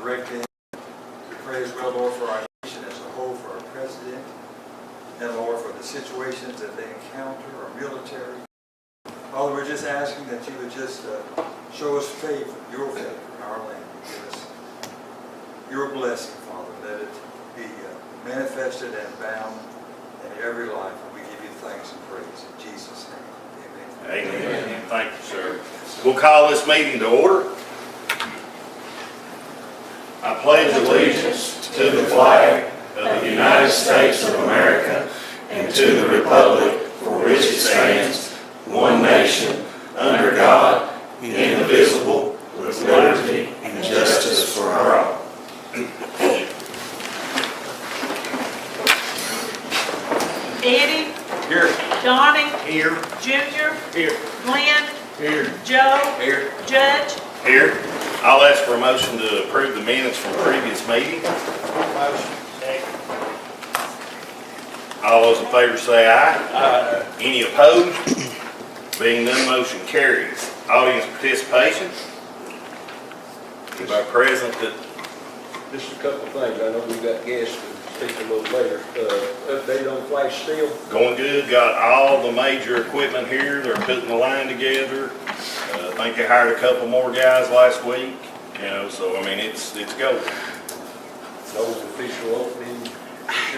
directing. We pray as well, Lord, for our nation as a whole, for our president, and Lord, for the situations that they encounter, our military. Father, we're just asking that you would just show us favor, your favor in our land. Give us your blessing, Father. Let it be manifested and bound in every life. And we give you thanks and praise in Jesus' name. Amen. Amen. Thank you, sir. We'll call this meeting to order. I pledge allegiance to the flag of the United States of America and to the republic for which it stands, one nation, under God, indivisible, with liberty and justice for all. Eddie. Here. Donnie. Here. Junior. Here. Glenn. Here. Joe. Here. Judge. Here. I'll ask for a motion to approve the minutes from the previous meeting. Motion. All those in favor say aye. Aye. Any opposed? Being none, motion carries. Audience participation. Anybody present that? Just a couple of things. I know we got guests to speak a little later. Update on Flash Steel. Going good. Got all the major equipment here. They're putting the line together. I think they hired a couple more guys last week. You know, so I mean, it's going. No official opening.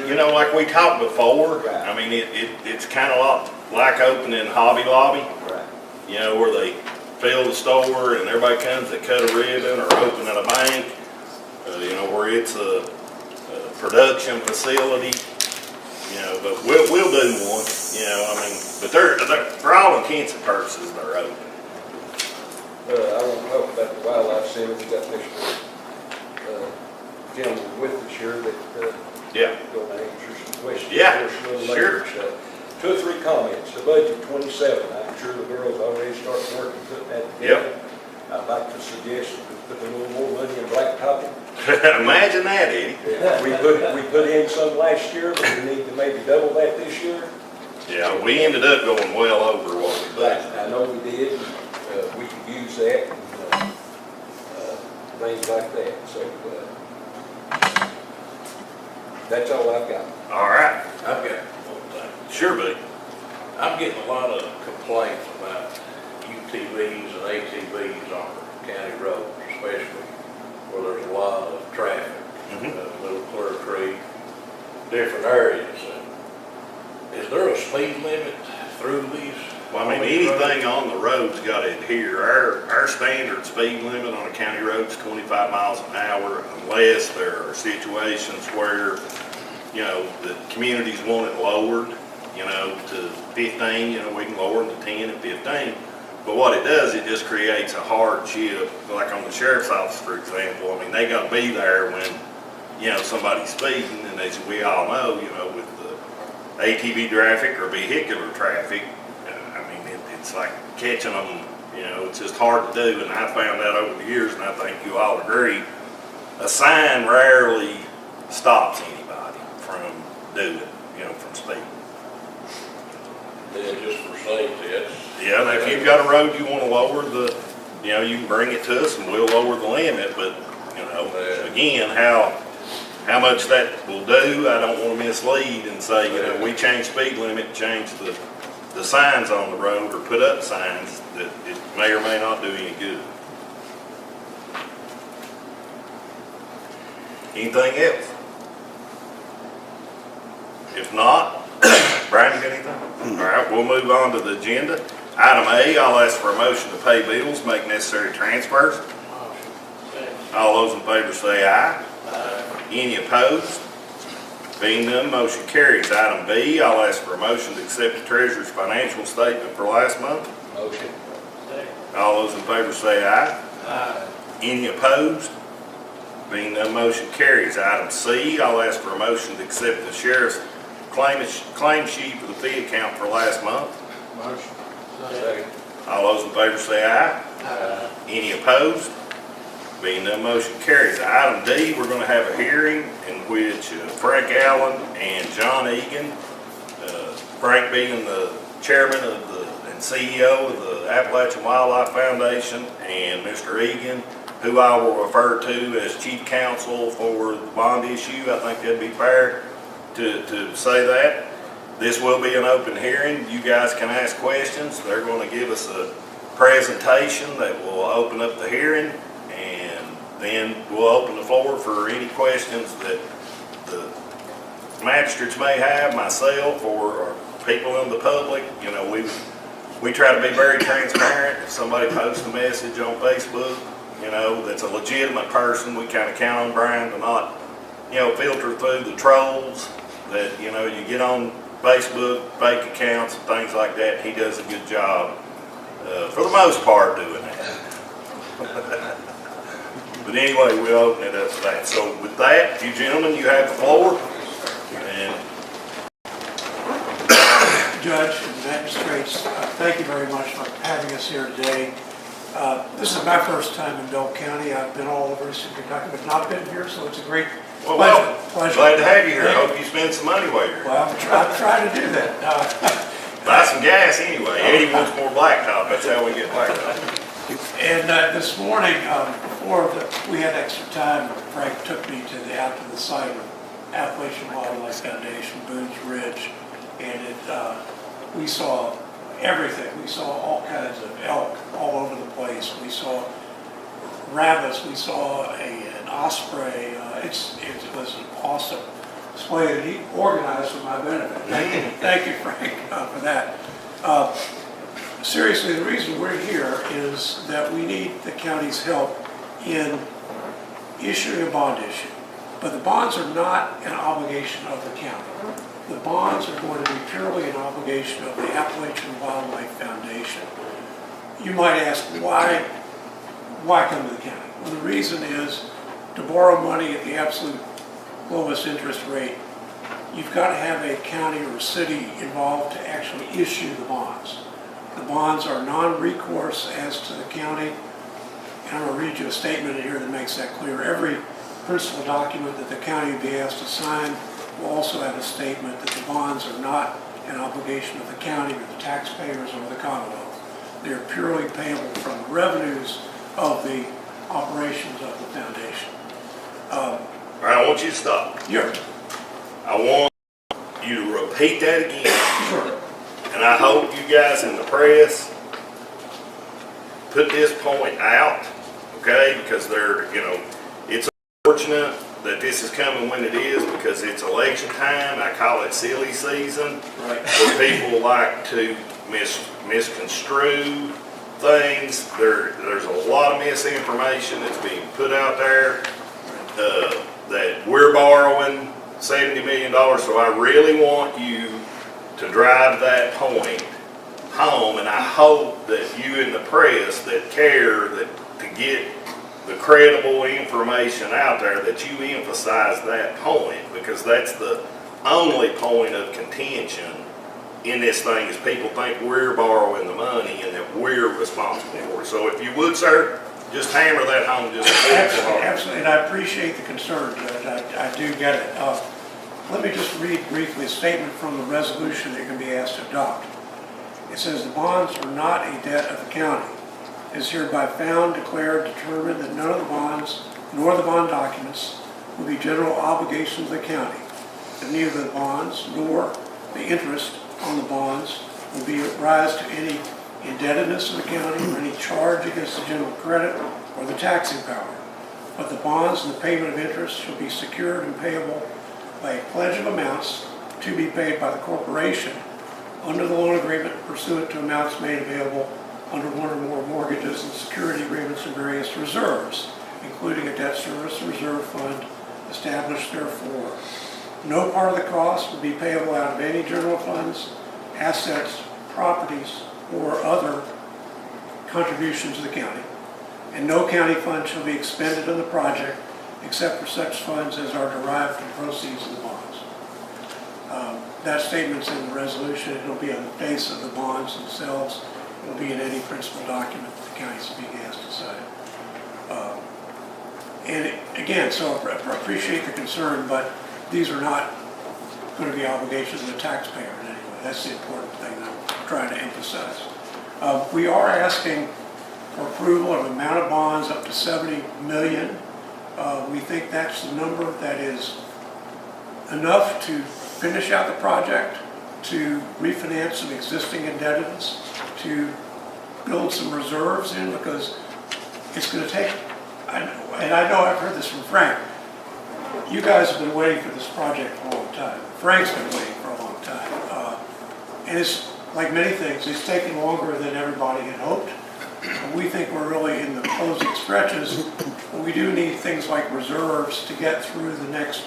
You know, like we talked before. Right. I mean, it's kind of like opening Hobby Lobby. Right. You know, where they fill the store and everybody comes, they cut a ribbon, or open at a bank. You know, where it's a production facility. You know, but we'll do one. You know, I mean, but they're for all intents and purposes, they're open. I want to talk about the wildlife center. We got Mr. Gentleman with us here that Yeah. going to answer some questions. Yeah, for us a little sure. later. So, 2 or 3 comments. The budget 27. I'm sure the girls already started working putting that together. I'd like to suggest that we put a little more money in blacktopping. Imagine that, Eddie. Yeah, we put in some last year, but we need to maybe double that this year. Yeah, we ended up going well over what we budgeted. I know we did. We could use that, and, things like that. So that's all I've got. All right. I've got one thing. Sure, buddy. I'm getting a lot of complaints about UTVs and ATVs on county roads, especially where there's a lot of traffic, Little Clear Creek, different areas. Is there a speed limit through these? Well, I mean, anything on the road's got to adhere. Our standard speed limit on a county road is 25 miles an hour, unless there are situations where, you know, the communities want it lowered, you know, to 15, you know, we can lower them to 10 and 15. But what it does, it just creates a hardship, like on the sheriff's office, for example. I mean, they got to be there when, you know, somebody's speeding, and as we all know, you know, with the ATV traffic or vehicular traffic, it's like catching them, you know, it's just hard to do, and I found out over the years, and I think you all agree, a sign rarely stops anybody from doing, you know, from speeding. Yeah, just for safety. Yeah, and if you've got a road you want to lower the, you know, you can bring it to us and we'll lower the limit, but, you know, again, how much that will do, I don't want to mislead and say, you know, we change speed limit, change the signs on the road, or put up signs that it may or may not do any good. Anything else? If not, Brian, you got anything? All right, we'll move on to the agenda. Item A, I'll ask for a motion to pay bills, make necessary transfers. All those in favor say aye. Aye. Any opposed? Being none, motion carries. Item B, I'll ask for a motion to accept the treasurer's financial statement for last month. Motion. All those in favor say aye. Aye. Any opposed? Being none, motion carries. Item C, I'll ask for a motion to accept the sheriff's claim sheet for the fee account for last month. Motion. Second. All those in favor say aye. Aye. Any opposed? Being none, motion carries. Item D, we're going to have a hearing in which Frank Allen and John Egan, Frank being the chairman of and CEO of the Appalachian Wildlife Foundation, and Mr. Egan who I will refer to as chief counsel for the bond issue. I think that'd be fair to say that. This will be an open hearing. You guys can ask questions. They're going to give us a presentation that will open up the hearing, and then we'll open the floor for any questions that the magistrates may have, myself, or people in the public. You know, we try to be very transparent. If somebody posts a message on Facebook, you know, that's a legitimate person, we kind of count on Brian to not, you know, filter through the trolls that, you know, you get on Facebook, fake accounts and things like that. He does a good job, for the most part, doing that. But anyway, we'll open it up to that. So with that, you gentlemen, you have the floor. And Judge and magistrates, thank you very much for having us here today. This is my first time in Bell County. I've been all over Eastern Kentucky, but not been here, so it's a great pleasure. Glad to have you here. I hope you spend some money while you're here. Well, I'm trying to do that. Buy some gas anyway. Eddie wants more blacktop. That's how we get blacktop. And this morning, before we had extra time, Frank took me out to the site of Appalachian Wildlife Foundation, Boone's Ridge, and we saw everything. We saw all kinds of elk all over the place. We saw rabbits. We saw an osprey. It was an awesome display that he organized for my benefit. Thank you, Frank, for that. Seriously, the reason we're here is that we need the county's help in issuing a bond issue. But the bonds are not an obligation of the county. The bonds are going to be purely an obligation of the Appalachian Wildlife Foundation. You might ask, why come to the county? Well, the reason is to borrow money at the absolute lowest interest rate, you've got to have a county or a city involved to actually issue the bonds. The bonds are non-recourse as to the county. And I'm going to read you a statement in here that makes that clear. Every principal document that the county will be asked to sign will also have a statement that the bonds are not an obligation of the county or the taxpayers or the Commonwealth. They are purely payable from the revenues of the operations of the foundation. All right, I want you to stop. Yeah. I want you to repeat that again. Sure. And I hope you guys in the press put this point out, okay? Because it's unfortunate that this is coming when it is, because it's election time. I call it silly season, Right. where people like to misconstrue things. There's a lot of misinformation that's being put out there, that we're borrowing $70 million. So I really want you to drive that point home, and I hope that you in the press that care that to get the credible information out there, that you emphasize that point, because that's the only point of contention in this thing, is people think we're borrowing the money and that we're responsible for it. So if you would, sir, just hammer that home just a little bit harder. Absolutely, and I appreciate the concern, Judge. I do get it. Let me just read briefly a statement from the resolution that you're going to be asked to adopt. It says, the bonds are not a debt of the county. It is hereby found, declared, determined that none of the bonds, nor the bond documents, will be general obligations of the county. That neither the bonds nor the interest on the bonds will be rise to any indebtedness of the county or any charge against the general credit or the taxing power. But the bonds and the payment of interest shall be secured and payable by a pledge of amounts to be paid by the corporation under the loan agreement pursuant to amounts made available under one or more mortgages and security agreements and various reserves, including a debt service reserve fund established therefore. No part of the cost will be payable out of any general funds, assets, properties, or other contributions to the county, and no county fund shall be expended on the project except for such funds as are derived from proceeds of the bonds. That statement's in the resolution. It'll be on the face of the bonds themselves. It'll be in any principal document that the county's being asked to sign. Again, so I appreciate the concern, but these are not going to be obligations of the taxpayer in any way. That's the important thing that I'm trying to emphasize. We are asking for approval of amount of bonds up to 70 million. We think that's the number that is enough to finish out the project, to refinance some existing indebtedness, to build some reserves in, because it's going to take, and I know I've heard this from Frank, you guys have been waiting for this project for a long time. Frank's been waiting for a long time. And it's, like many things, it's taken longer than everybody had hoped. We think we're really in the closing stretches, but we do need things like reserves to get through the next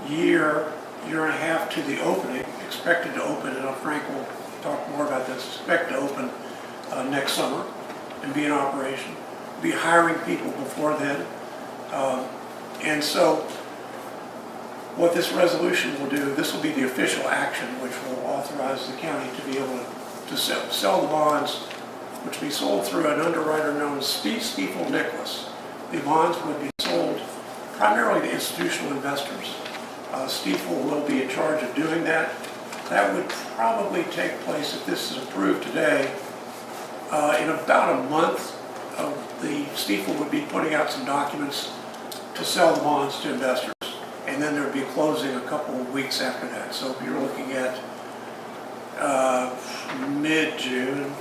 year, year and a half to the opening, expected to open, and Frank will talk more about this, expect to open next summer and be in operation, be hiring people before then. And so what this resolution will do, this will be the official action which will authorize the county to be able to sell the bonds, which will be sold through an underwriter known as Stiefel Nicholas. The bonds would be sold primarily to institutional investors. Stiefel will be in charge of doing that. That would probably take place, if this is approved today, in about a month. The Stiefel would be putting out some documents to sell the bonds to investors, and then there would be closing a couple of weeks after that. So if you're looking at mid-June,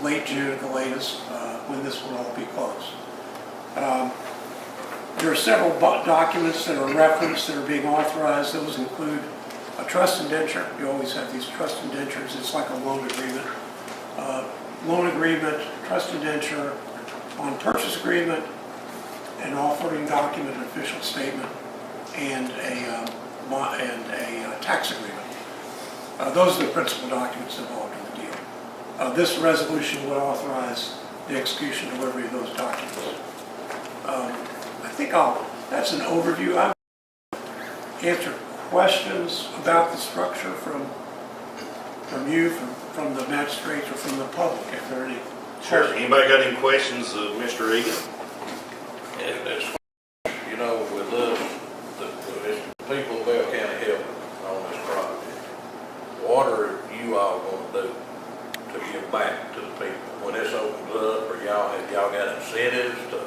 late June at the latest, when this will all be closed. There are several documents that are referenced that are being authorized. Those include a trust indenture. You always have these trust indentures. It's like a loan agreement. Loan agreement, trust indenture, on purchase agreement, an offering document, an official statement, and a tax agreement. Those are the principal documents involved in the deal. This resolution would authorize the execution and delivery of those documents. I think that's an overview. I'll answer questions about the structure from you, from the magistrates, or from the public, if there are any. Sure. Anybody got any questions of Mr. Egan? You know, with us, the people of Bell County helping on this project, what are you all going to do to give back to the people when this opens up? Or have y'all got incentives to?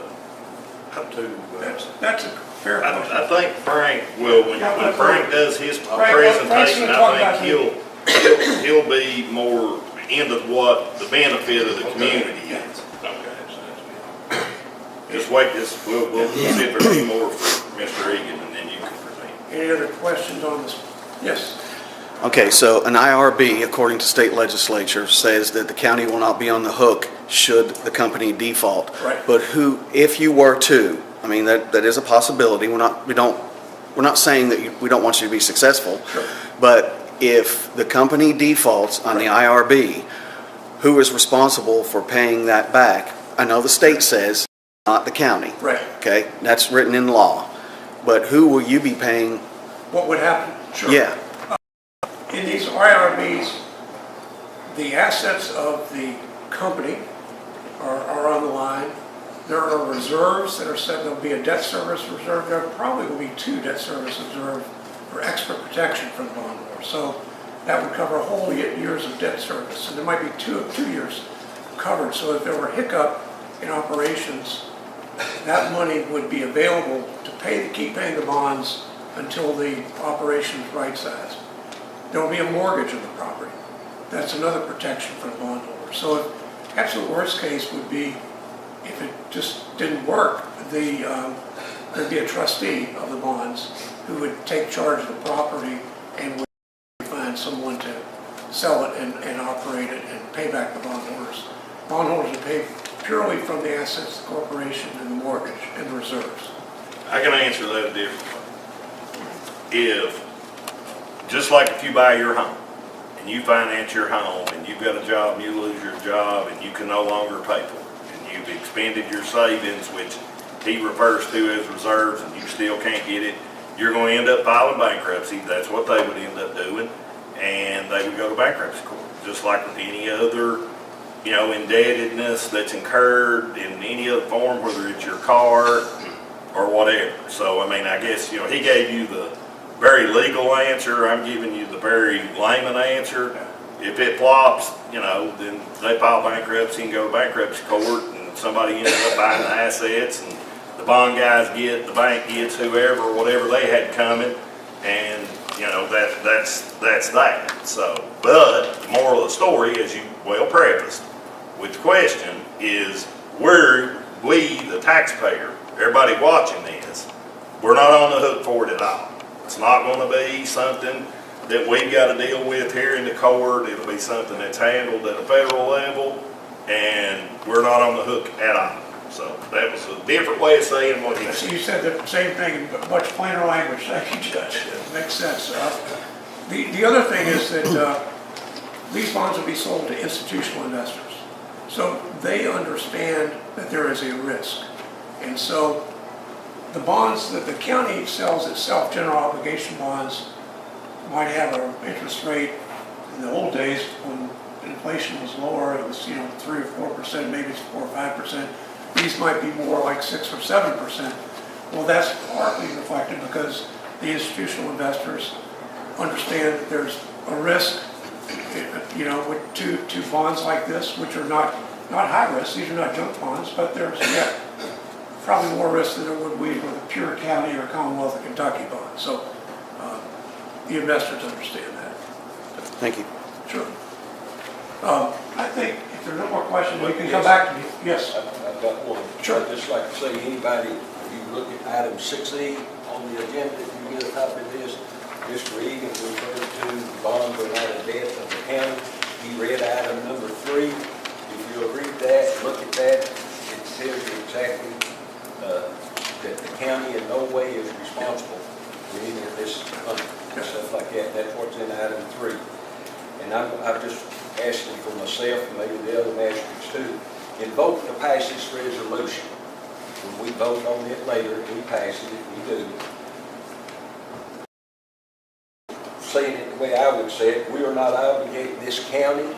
That's a fair question. I think Frank will, when Frank does his Frank's presentation, gonna I think he'll be more into what the benefit of the community is. Just wait, we'll see if there's any more for Mr. Egan, and then you can present. Any other questions on this? Yes. Okay, so an IRB, according to state legislature, says that the county will not be on the hook should the company default. Right. But if you were to, I mean, that is a possibility. We're not saying that we don't want you to be successful. Sure. But if the company defaults on the IRB, who is responsible for paying that back? I know the state says not the county. Right. Okay, that's written in law. But who will you be paying? What would happen? Sure. Yeah. In these IRBs, the assets of the company are on the line. There are reserves that are set. There'll be a debt service reserve. There probably will be 2 debt service reserves for extra protection for the bondholder. So that would cover a whole years of debt service. And there might be two years covered. So if there were hiccup in operations, that money would be available to keep paying the bonds until the operation is right-sized. There will be a mortgage on the property. That's another protection for the bondholder. So the absolute worst case would be if it just didn't work, there'd be a trustee of the bonds who would take charge of the property and would find someone to sell it and operate it and pay back the bondholders. Bondholders would pay purely from the assets of the corporation and the mortgage and the reserves. I can answer that differently. Just like if you buy your home and you finance your home and you've got a job and you lose your job and you can no longer pay for it and you've expended your savings, which he refers to as reserves, and you still can't get it, you're going to end up filing bankruptcy. That's what they would end up doing, and they would go to bankruptcy court. Just like with any other, indebtedness that's incurred in any other form, whether it's your car or whatever. So, I guess, he gave you the very legal answer. I'm giving you the very layman answer. If it flops, then they file bankruptcy and go to bankruptcy court, and somebody ended up buying the assets, and the bond guys get, the bank gets, whoever, whatever they had coming, and, you know, that's that. So, but the moral of the story, as you well prefaced with the question, is we, the taxpayer, everybody watching this, we're not on the hook for it at all. It's not going to be something that we've got to deal with here in the court. It'll be something that's handled at a federal level, and we're not on the hook at all. So that was a different way of saying what he So said. you said the same thing in much plainer language. Thank you, Judge. It makes sense. The other thing is that these bonds will be sold to institutional investors. So they understand that there is a risk. And so the bonds that the county sells itself, general obligation bonds, might have an interest rate in the old days when inflation was lower, it was 3 or 4%, maybe it's 4 or 5%. These might be more like 6 or 7%. Well, that's partly reflected because the institutional investors understand that there's a risk, with two bonds like this, which are not high risk. These are not junk bonds, but there's probably more risk than there would be with a pure county or Commonwealth of Kentucky bond. So the investors understand that. Thank you. Sure. I think if there are no more questions, we can come back to you. Yes. I've got one. Sure. I'd just like to say, anybody, if you look at item 6E on the agenda, if you get a copy of this, Mr. Egan referred to bonds are not a debt of the county. He read item number 3. If you'll read that, look at that, it tells you exactly that the county in no way is responsible for any of this money and stuff like that. That's what's in item 3. And I'm just asking for myself and maybe the other masters too, invoke to pass this resolution. When we vote on it later, we pass it, if we do. Saying it the way I would say it, we are not obligating this county,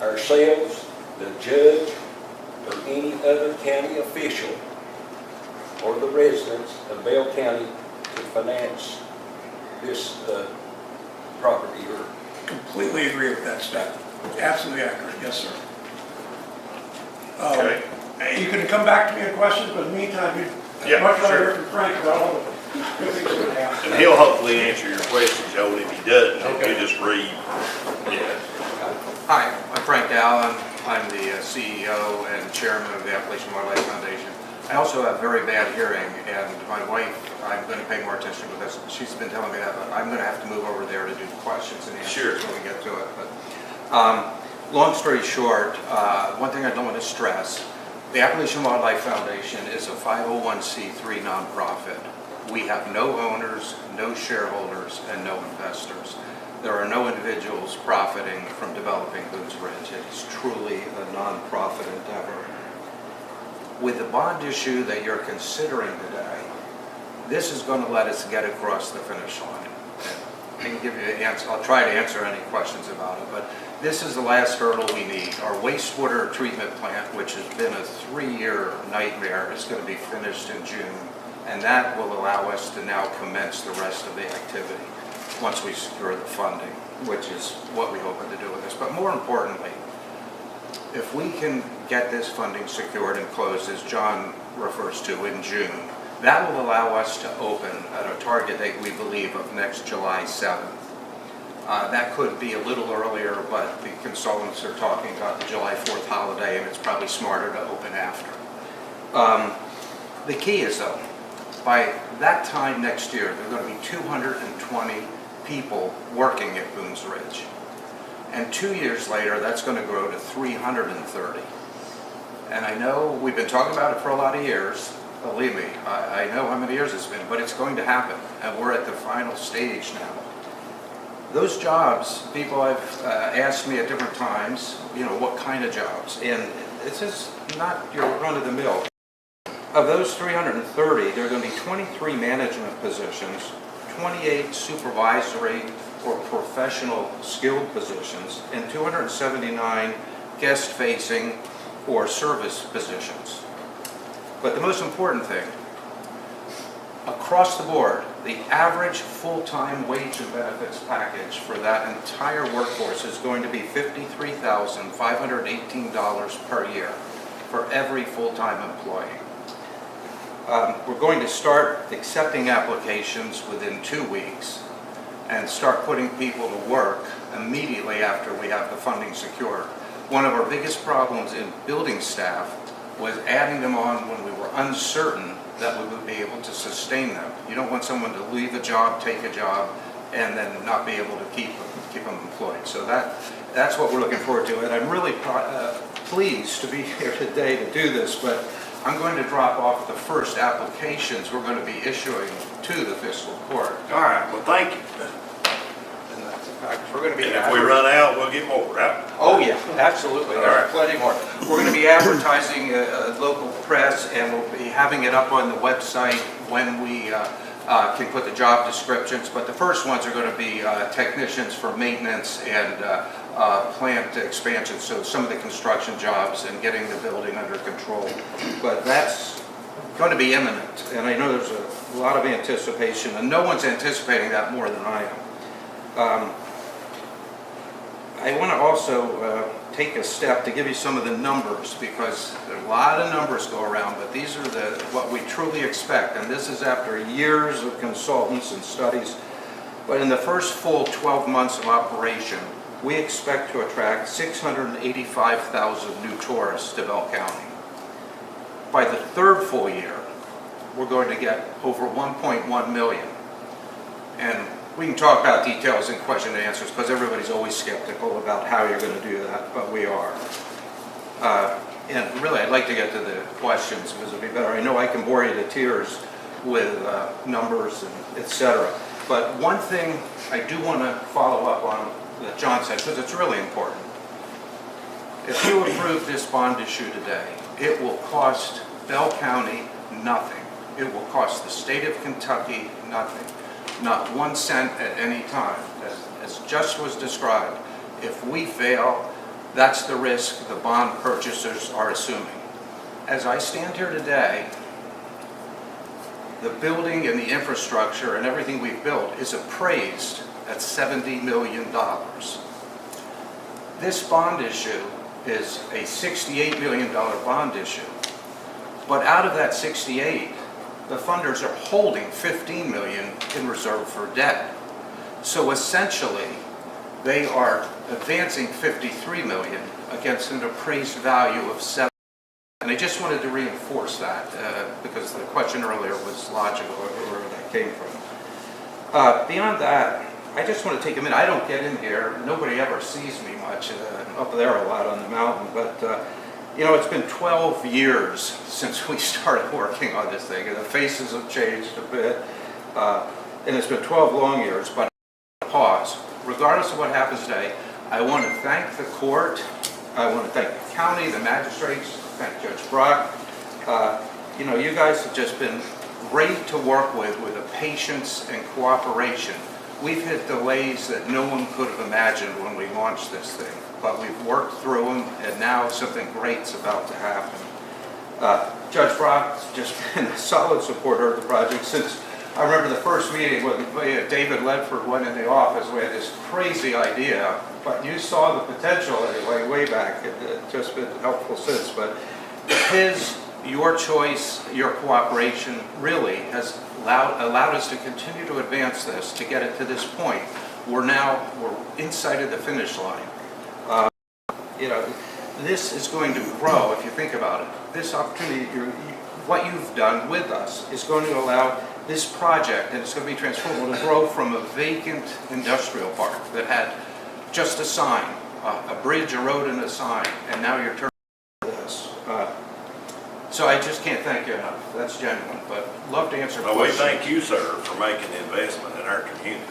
ourselves, the judge, or any other county official, or the residents of Bell County to finance this property or. Completely agree with that statement. Absolutely accurate. Yes, sir. Okay. You can come back to me with questions, but in the meantime, Yeah, much rather sure. hear from Frank about all the good things we're going to have. And he'll hopefully answer your question, Joe, and if he doesn't, Okay. you just read. Yeah. Hi, I'm Frank Allen. I'm the CEO and chairman of the Appalachian Wildlife Foundation. I also have very bad hearing, and my wife, I'm going to pay more attention to this. She's been telling me that, but I'm going to have to move over there to do questions and answers when we get to it. But long story short, one thing I don't want to stress, the Appalachian Wildlife Foundation is a 501c3 nonprofit. We have no owners, no shareholders, and no investors. There are no individuals profiting from developing Boone's Ridge. It is truly a nonprofit endeavor. With the bond issue that you're considering today, this is going to let us get across the finish line. I can give you an answer. I'll try to answer any questions about it, but this is the last hurdle we need. Our wastewater treatment plant, which has been a 3-year nightmare, is going to be finished in June, and that will allow us to now commence the rest of the activity once we secure the funding, which is what we're hoping to do with this. But more importantly, if we can get this funding secured and closed, as John refers to, in June, that will allow us to open at a target date, we believe, of next July 7th. That could be a little earlier, but the consultants are talking about the July 4th holiday, and it's probably smarter to open after. The key is, though, by that time next year, there are going to be 220 people working at Boone's Ridge. And 2 years later, that's going to grow to 330. And I know we've been talking about it for a lot of years. Believe me, I know how many years it's been, but it's going to happen. And we're at the final stage now. Those jobs, people have asked me at different times, what kind of jobs? And this is not your run-of-the-mill. Of those 330, there are going to be 23 management positions, 28 supervisory or professional skilled positions, and 279 guest-facing or service positions. But the most important thing, across the board, the average full-time wage and benefits package for that entire workforce is going to be $53,518 per year. for every full-time employee. We're going to start accepting applications within 2 weeks and start putting people to work immediately after we have the funding secured. One of our biggest problems in building staff was adding them on when we were uncertain that we would be able to sustain them. You don't want someone to leave a job, take a job, and then not be able to keep them employed. So that's what we're looking forward to. And I'm really pleased to be here today to do this, but I'm going to drop off the first applications we're going to be issuing to the fiscal court. All right, well, thank you. And that's a fact. We're going to be. And if we run out, we'll get more, right? Oh, yeah, absolutely. All There are right. plenty more. We're going to be advertising local press, and we'll be having it up on the website when we can put the job descriptions. But the first ones are going to be technicians for maintenance and plant expansion, so some of the construction jobs and getting the building under control. But that's going to be imminent, and I know there's a lot of anticipation, and no one's anticipating that more than I am. I want to also take a step to give you some of the numbers, because a lot of numbers go around, but these are what we truly expect, and this is after years of consultants and studies. But in the first full 12 months of operation, we expect to attract 685,000 new tourists to Bell County. By the third full year, we're going to get over 1.1 million. And we can talk about details and question and answers, because everybody's always skeptical about how you're going to do that, but we are. And really, I'd like to get to the questions, because it'd be better. I know I can bore you to tears with numbers and et cetera. But one thing I do want to follow up on that John said, because it's really important. If you approve this bond issue today, it will cost Bell County nothing. It will cost the state of Kentucky nothing. Not 1 cent at any time. As just was described, if we fail, that's the risk the bond purchasers are assuming. As I stand here today, the building and the infrastructure and everything we've built is appraised at $70 million. This bond issue is a $68 million bond issue. But out of that 68, the funders are holding $15 million in reserve for debt. So essentially, they are advancing $53 million against an appraised value of $7 million. And I just wanted to reinforce that because the question earlier was logical, where that came from. Beyond that, I just want to take a minute. I don't get in here. Nobody ever sees me much. I'm up there a lot on the mountain. But, you know, it's been 12 years since we started working on this thing. And the faces have changed a bit. And it's been 12 long years. But pause. Regardless of what happens today, I want to thank the court. I want to thank the county, the magistrates, thank Judge Brock. You know, you guys have just been great to work with a patience and cooperation. We've hit delays that no one could have imagined when we launched this thing, but we've worked through them, and now something great's about to happen. Judge Brock's just been a solid supporter of the project since I remember the first meeting when David Ledford went in the office. We had this crazy idea, but you saw the potential anyway way back. It's just been helpful since. But your choice, your cooperation really has allowed us to continue to advance this, to get it to this point. We're inside of the finish line. You know, this is going to grow if you think about it. This opportunity, what you've done with us is going to allow this project, and it's going to be transformed, to grow from a vacant industrial park that had just a sign, a bridge, a road, and a sign, and now you're turning this. So I just can't thank you enough. That's genuine, but love to answer questions. Well, we thank you, sir, for making the investment in our community.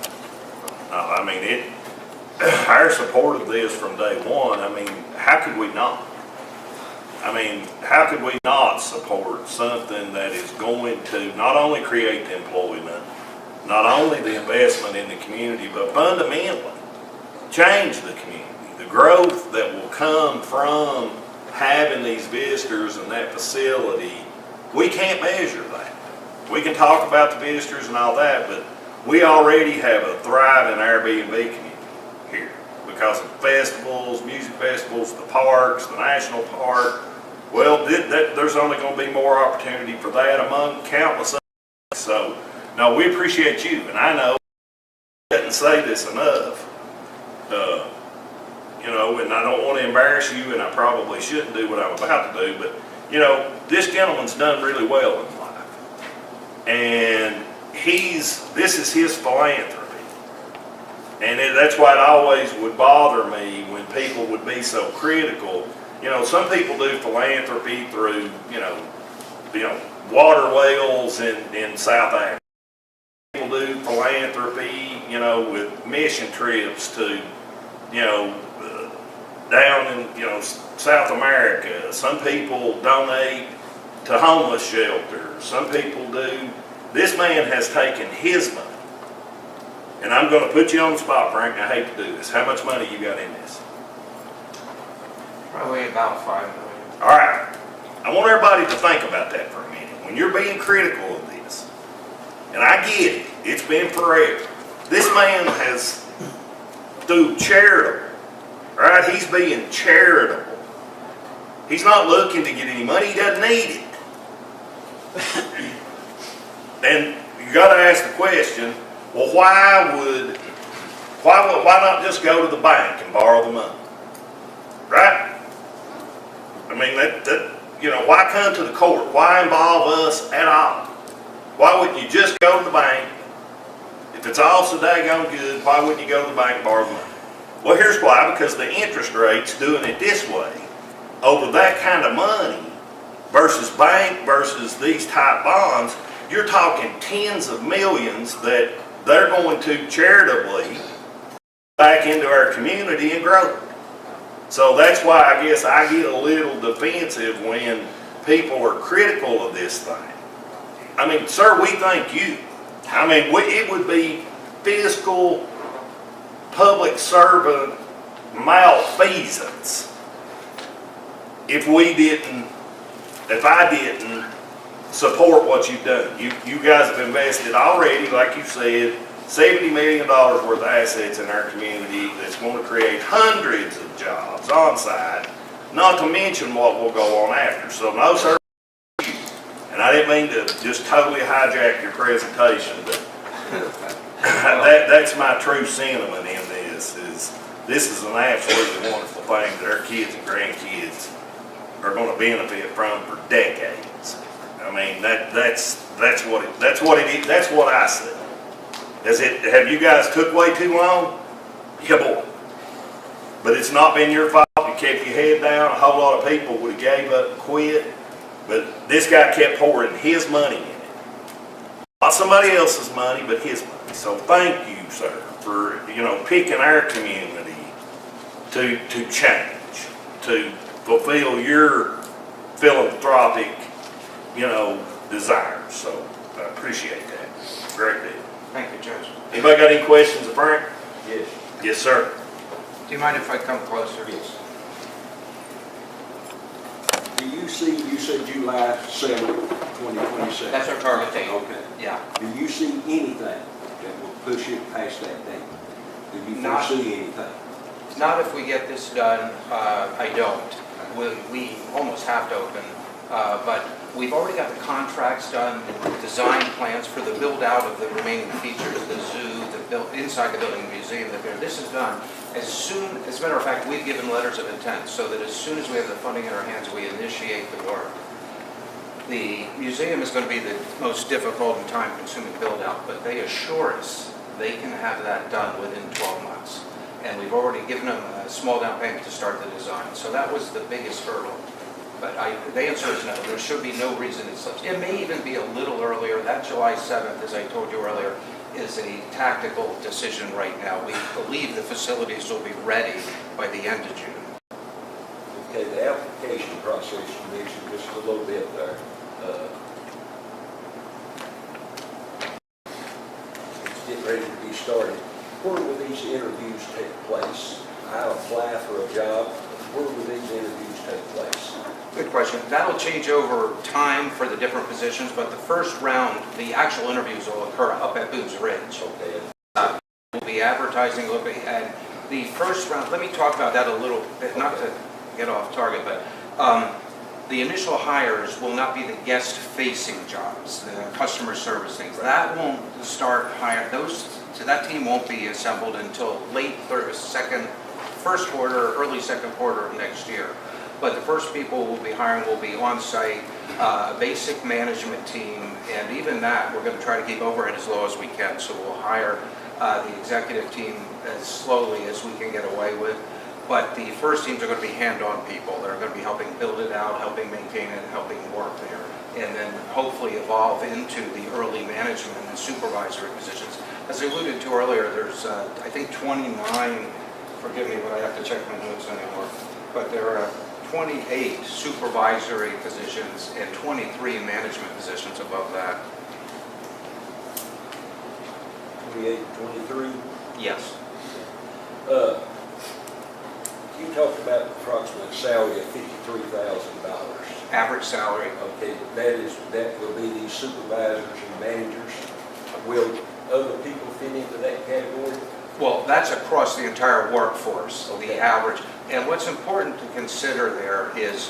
I mean, our support of this from day one, I mean, how could we not? I mean, how could we not support something that is going to not only create the employment, not only the investment in the community, but fundamentally change the community? The growth that will come from having these visitors and that facility, we can't measure that. We can talk about the visitors and all that, but we already have a thriving Airbnb community here because of festivals, music festivals, the parks, the national park. Well, there's only gonna be more opportunity for that among countless others. So, no, we appreciate you, and I know I didn't say this enough. You know, and I don't want to embarrass you, and I probably shouldn't do what I'm about to do, but, you know, this gentleman's done really well in life. And this is his philanthropy. And that's why it always would bother me when people would be so critical. You know, some people do philanthropy through, you know, water wells in South Africa. People do philanthropy, you know, with mission trips to, you know, down in, you know, South America. Some people donate to homeless shelters. Some people do. This man has taken his money. And I'm going to put you on the spot, Frank. I hate to do this. How much money you got in this? Probably about $5 million. All right. I want everybody to think about that for a minute. When you're being critical of this, and I get it, it's been forever. This man has, through charitable, right? He's being charitable. He's not looking to get any money. He doesn't need it. And you got to ask the question, well, why not just go to the bank and borrow the money? Right? I mean, you know, why come to the court? Why involve us at all? Why wouldn't you just go to the bank? If it's all so daggone good, why wouldn't you go to the bank and borrow the money? Well, here's why, because the interest rates doing it this way, over that kind of money, versus bank versus these type bonds, you're talking tens of millions that they're going to charitably back into our community and grow. So that's why I guess I get a little defensive when people are critical of this thing. I mean, sir, we thank you. I mean, it would be fiscal public servant malfeasance if I didn't support what you've done. You guys have invested already, like you said, $70 million worth of assets in our community that's going to create hundreds of jobs on site, not to mention what will go on after. So no, sir, and I didn't mean to just totally hijack your presentation, but that's my true sentiment in this is an absolutely wonderful thing that our kids and grandkids are going to benefit from for decades. I mean, that's what it is. That's what I say. Have you guys took way too long? Yeah, boy. But it's not been your fault. You kept your head down. A whole lot of people would have gave up and quit. But this guy kept pouring his money in it. Not somebody else's money, but his money. So thank you, sir, for, you know, picking our community to change, to fulfill your philanthropic, you know, desires. So I appreciate that. Great deal. Thank you, Judge. Anybody got any questions of Frank? Yes. Yes, sir. Do you mind if I come closer? Yes. Do you said July 7th, 2027? That's our target date. Okay. Yeah. Do you see anything that will push it past that date? Do you Not- foresee anything? Not if we get this done, I don't. We almost have to open, but we've already got the contracts done, the design plans for the build-out of the remaining features, the zoo, inside the building, the museum, this is done. As a matter of fact, we've given letters of intent, so that as soon as we have the funding in our hands, we initiate the work. The museum is going to be the most difficult and time-consuming build-out, but they assure us they can have that done within 12 months. And we've already given them a small down payment to start the design. So that was the biggest hurdle. But the answer is no. There should be no reason it slips. It may even be a little earlier. That July 7th, as I told you earlier, is a tactical decision right now. We believe the facilities will be ready by the end of June. Okay, the application process, you mentioned just a little bit there. It's getting ready to be started. Where will these interviews take place? I apply for a job. Where will these interviews take place? Good question. That'll change over time for the different positions, but the first round, the actual interviews will occur up at Boone's Ridge. Okay. We'll be advertising, and the first round, let me talk about that a little bit, not to get off target, but the initial hires will not be the guest-facing jobs, the customer service things. That won't start hire, so that team won't be assembled until late first quarter, early second quarter of next year. But the first people we'll be hiring will be on-site, basic management team, and even that, we're going to try to keep overhead as low as we can. So we'll hire the executive team as slowly as we can get away with. But the first teams are going to be hand-on people. They're going to be helping build it out, helping maintain it, helping work there, and then hopefully evolve into the early management and supervisory positions. As I alluded to earlier, there's, I think, 29, forgive me, but I have to check my notes anymore, but there are 28 supervisory positions and 23 management positions above that. 28, 23. Yes. You talked about approximate salary of $53,000. Average salary. Okay, that will be these supervisors and managers. Will other people fit into that category? Well, that's across the entire workforce, Okay. the average. And what's important to consider there is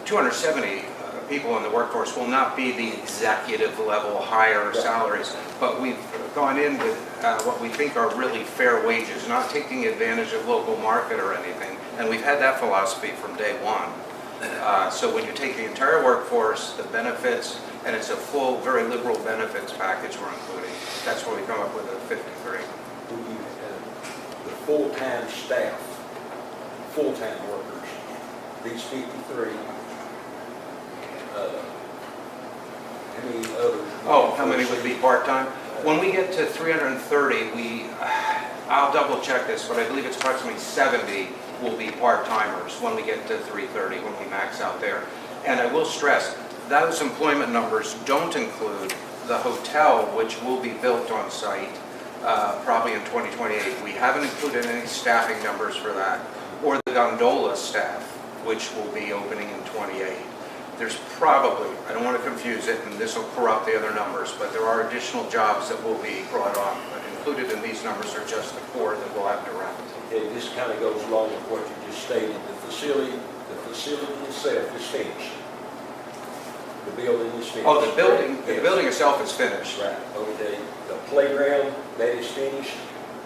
270 people in the workforce will not be the executive level higher salaries, but we've gone in with what we think are really fair wages, not taking advantage of local market or anything. And we've had that philosophy from day one. So when you take the entire workforce, the benefits, and it's a full, very liberal benefits package we're including, that's where we come up with a 53. The full-time staff, full-time workers, these 53, how many others? Oh, how many would be part-time? When we get to 330, I'll double check this, but I believe it's approximately 70 will be part-timers when we get to 330, when we max out there. And I will stress, those employment numbers don't include the hotel, which will be built on site probably in 2028. We haven't included any staffing numbers for that, or the gondola staff, which will be opening in 28. There's probably, I don't want to confuse it, and this will corrupt the other numbers, but there are additional jobs that will be brought on. But included in these numbers are just the core that we'll have to rent. Okay, this kind of goes along with what you just stated. The facility itself is finished. The building is finished. Oh, the building, Yes. the building itself is finished. Right, okay. The playground, that is finished.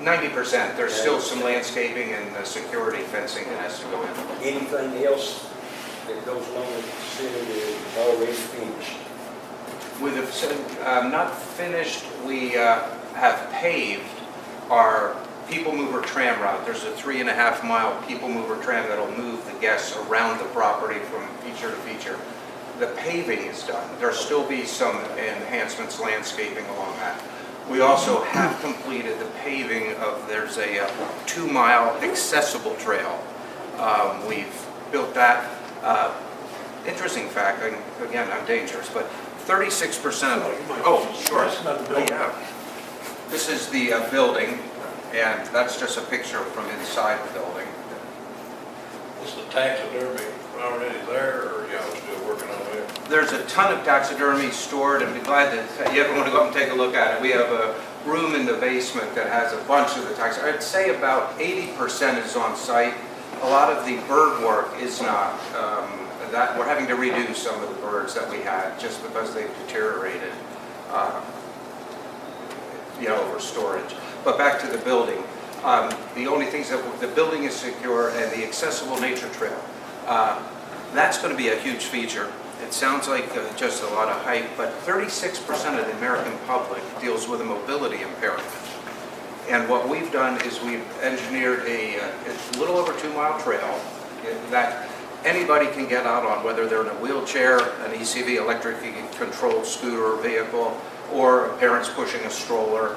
90%. There's still some landscaping and security fencing that has to go in. Anything else that goes along with the facility is already finished. With the, not finished, we have paved our people mover tram route. There's a 3.5-mile people mover tram that'll move the guests around the property from feature to feature. The paving is done. There'll still be some enhancements, landscaping along that. We also have completed the paving of, there's a 2-mile accessible trail. We've built that. Interesting fact, again, I'm dangerous, but 36%, oh, sure. Yeah. This is the building, and that's just a picture from inside the building. Is the taxidermy already there, or y'all still working on it? There's a ton of taxidermy stored, and be glad to, you ever want to go up and take a look at it. We have a room in the basement that has a bunch of the taxidermy. I'd say about 80% is on site. A lot of the bird work is not. That we're having to redo some of the birds that we had just because they've deteriorated, over storage. But back to the building. The only things that the building is secure, and the accessible nature trail. That's going to be a huge feature. It sounds like just a lot of hype, but 36% of the American public deals with a mobility impairment. And what we've done is we've engineered a little over 2-mile trail that anybody can get out on, whether they're in a wheelchair, an ECV, electrically controlled scooter or vehicle, or parents pushing a stroller,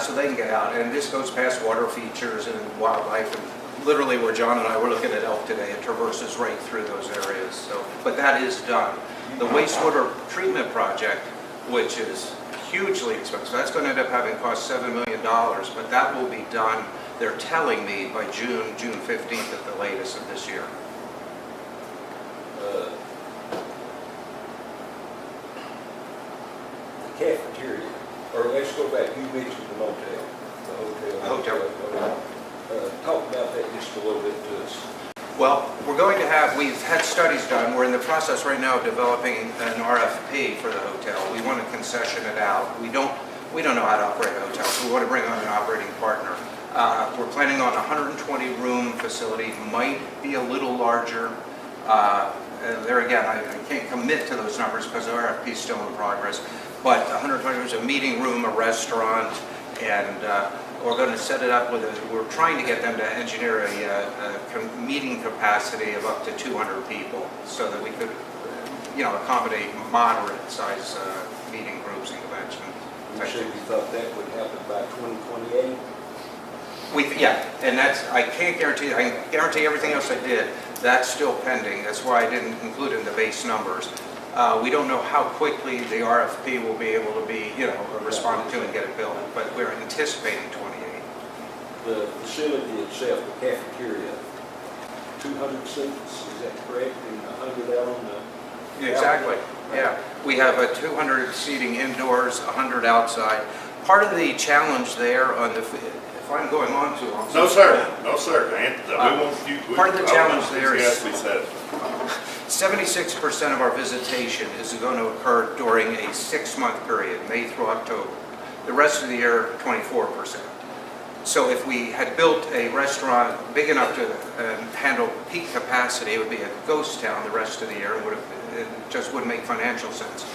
so they can get out. And this goes past water features and wildlife, and literally where John and I were looking at elk today, it traverses right through those areas. So, but that is done. The wastewater treatment project, which is hugely expensive, that's going to end up having cost $7 million, but that will be done, they're telling me, by June 15th at the latest of this year. The cafeteria, or let's go back, you mentioned the motel, the hotel. The hotel. Talk about that just a little bit to us. Well, we've had studies done. We're in the process right now of developing an RFP for the hotel. We want to concession it out. We don't know how to operate a hotel, so we want to bring on an operating partner. We're planning on a 120-room facility, might be a little larger. There again, I can't commit to those numbers because the RFP is still in progress. But 120 rooms, a meeting room, a restaurant, and we're going to set it up we're trying to get them to engineer a meeting capacity of up to 200 people so that we could, accommodate moderate size meeting groups and conventions. You said you thought that would happen by 2028? And I can't guarantee, I can guarantee everything else I did, that's still pending. That's why I didn't include it in the base numbers. We don't know how quickly the RFP will be able to be, responded to and get it built, but we're anticipating 28. The facility itself, the cafeteria, 200 seats, is that correct? And 100 out on the... Exactly, yeah. We have a 200 seating indoors, 100 outside. Part of the challenge there on the, if I'm going on too long. No, sir. No, sir. We want you. Part of the challenge there is 76% 76% of our visitation is going to occur during a 6-month period, May through October. The rest of the year, 24%. So if we had built a restaurant big enough to handle peak capacity, it would be a ghost town the rest of the year. It just wouldn't make financial sense.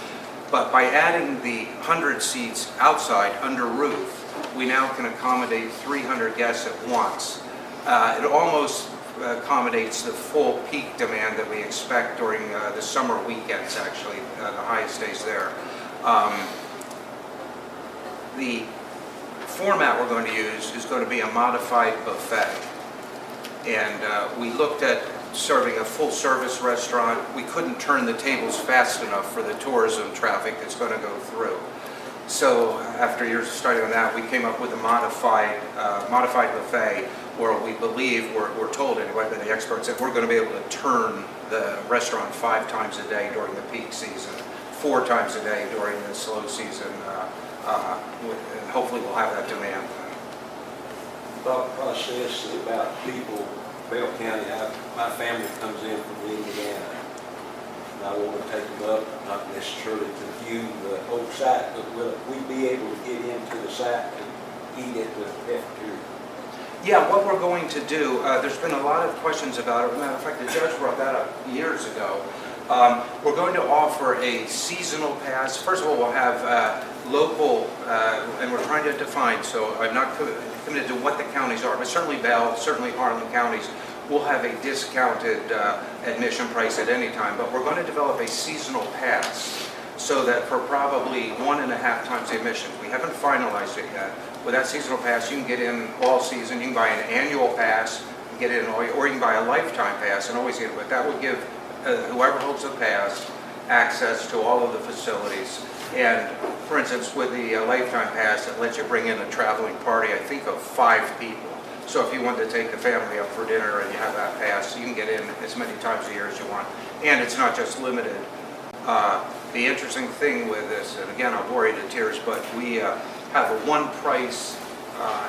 But by adding the 100 seats outside under roof, we now can accommodate 300 guests at once. It almost accommodates the full peak demand that we expect during the summer weekends, actually, the highest days there. The format we're going to use is going to be a modified buffet. And we looked at serving a full-service restaurant. We couldn't turn the tables fast enough for the tourism traffic that's going to go through. So after years of study on that, we came up with a modified buffet where we believe, we're told anyway by the experts, that we're going to be able to turn the restaurant 5 times a day during the peak season, 4 times a day during the slow season, and hopefully we'll have that demand. Thought process about people, Bell County, my family comes in from Indiana, and I want to take them up, not necessarily to view the whole site, but will we be able to get into the site and eat at the cafeteria? Yeah, what we're going to do, there's been a lot of questions about it. As a matter of fact, the judge brought that up years ago. We're going to offer a seasonal pass. First of all, we'll have local, and we're trying to define, so I'm not committed to what the counties are, but certainly Bell, certainly Harlan counties will have a discounted admission price at any time. But we're going to develop a seasonal pass so that for probably 1.5 times the admission, we haven't finalized it yet. With that seasonal pass, you can get in all season. You can buy an annual pass, get in, or you can buy a lifetime pass and always get it. But that would give whoever holds the pass access to all of the facilities. And for instance, with the lifetime pass, it lets you bring in a traveling party, I think of 5 people. So if you want to take the family up for dinner and you have that pass, you can get in as many times a year as you want. And it's not just limited. The interesting thing with this, and again, I'll bore you to tears, but we have a one-price